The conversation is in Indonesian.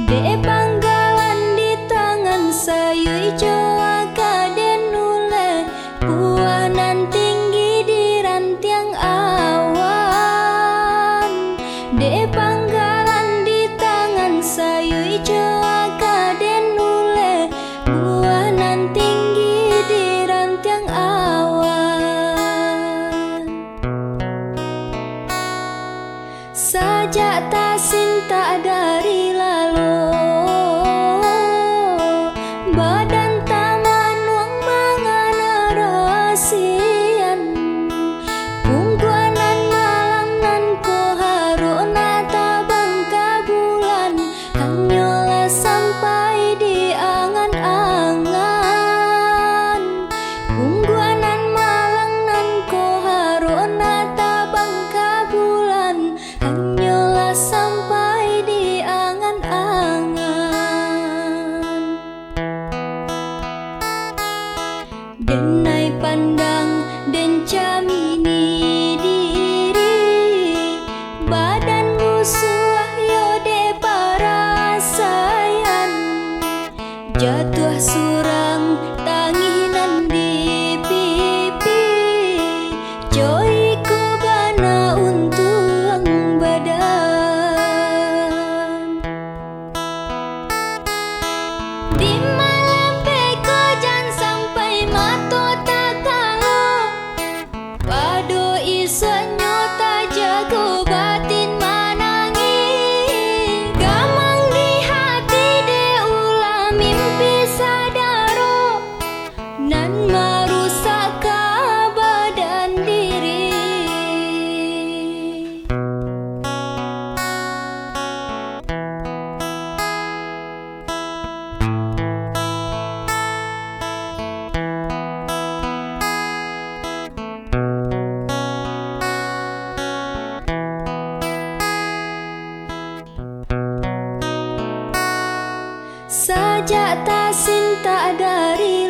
De panggalan di tangan sayu ijo akaden nule, buanan tinggi di rantiang awan. De panggalan di tangan sayu ijo akaden nule, buanan tinggi di rantiang awan. Sajak tak cinta dari lalu, badan taman wang mangana rasian, pungguanan malam nan ko haruna tabang kabulan, hanyola sampai di angan-angan. Pungguanan malam nan ko haruna tabang kabulan, hanyola sampai di angan-angan. Denai pandang dan camini diri, badan musuh yo de parasayan, jatuh surang tanginan di pipi, joy ku bana untung badan. Di malam peko jangan sampai mato tak kalau, pado isenyo tak jago batin manangi, gamang di hati de ulah mimpi sadaro, nan merusak badan diri. Sajak tak cinta dari